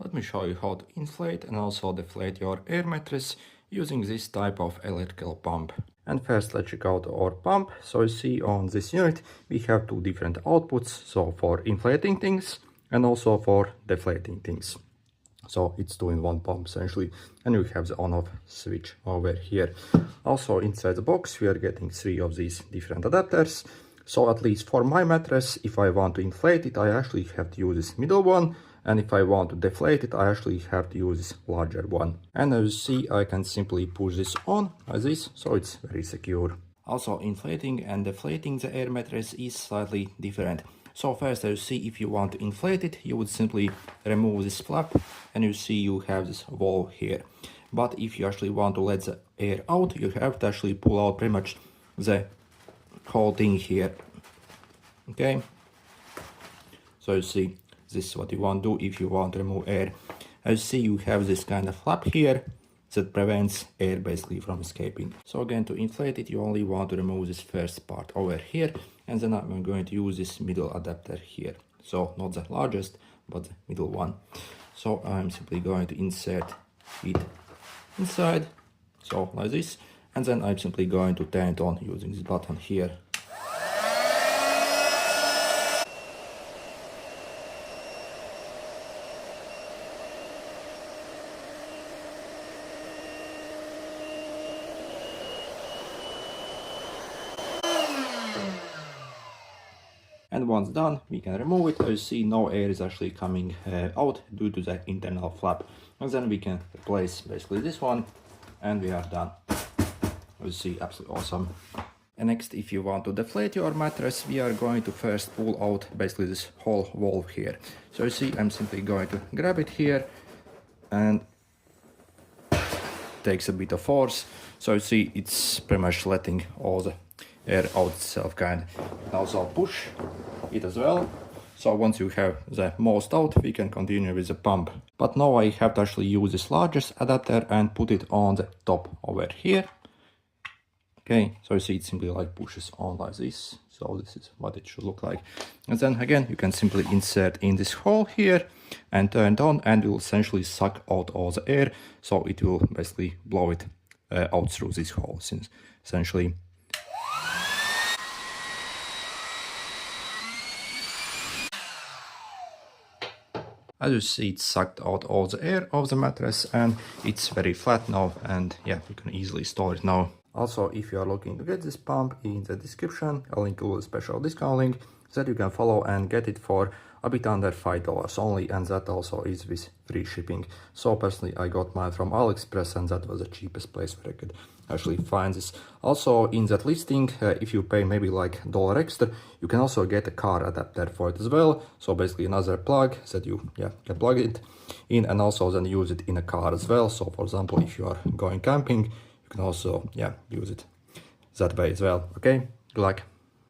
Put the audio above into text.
Let me show you how to inflate and also deflate your air mattress using this type of electrical pump. And first let's check out our pump. So you see on this unit we have two different outputs, so for inflating things and also for deflating things. So it's two in one pump essentially, and we have the on-off switch over here. Also inside the box we are getting three of these different adapters. So at least for my mattress, if I want to inflate it, I actually have to use this middle one. And if I want to deflate it, I actually have to use this larger one. And as you see, I can simply push this on like this, so it's very secure. Also, inflating and deflating the air mattress is slightly different. So first, as you see, if you want to inflate it, you would simply remove this flap, and you see you have this valve here. But if you actually want to let the air out, you have to actually pull out pretty much the whole thing here. Okay, so you see, this is what you want to do if you want to remove air. As you see, you have this kind of flap here that prevents air basically from escaping. So again, to inflate it, you only want to remove this first part over here, and then I'm going to use this middle adapter here. So not the largest, but the middle one. So I'm simply going to insert it inside, so like this, and then I'm simply going to turn it on using this button here. And once done, we can remove it. As you see, no air is actually coming out due to the internal flap. And then we can replace basically this one, and we are done. As you see, absolutely awesome. And next, if you want to deflate your mattress, we are going to first pull out basically this whole valve here. So you see, I'm simply going to grab it here, and takes a bit of force. So you see, it's pretty much letting all the air out itself kind. And also push it as well. So once you have the most out, we can continue with the pump. But now I have to actually use this largest adapter and put it on the top over here. Okay, so you see it simply like pushes on like this. So this is what it should look like. And then again, you can simply insert in this hole here and turn it on, and it will essentially suck out all the air. So it will basically blow it out through this hole, since essentially as you see, it sucked out all the air of the mattress, and it's very flat now, and yeah, you can easily store it now. Also, if you are looking to get this pump, in the description I'll include a special discount link that you can follow and get it for a bit under $5 only, and that also is with free shipping. So personally, I got mine from AliExpress, and that was the cheapest place where I could actually find this. Also, in that listing, if you pay maybe like $1 extra, you can also get a car adapter for it as well. So basically another plug that you can plug it in, and also then use it in a car as well. So for example, if you are going camping, you can also use it that way as well. Okay, good luck.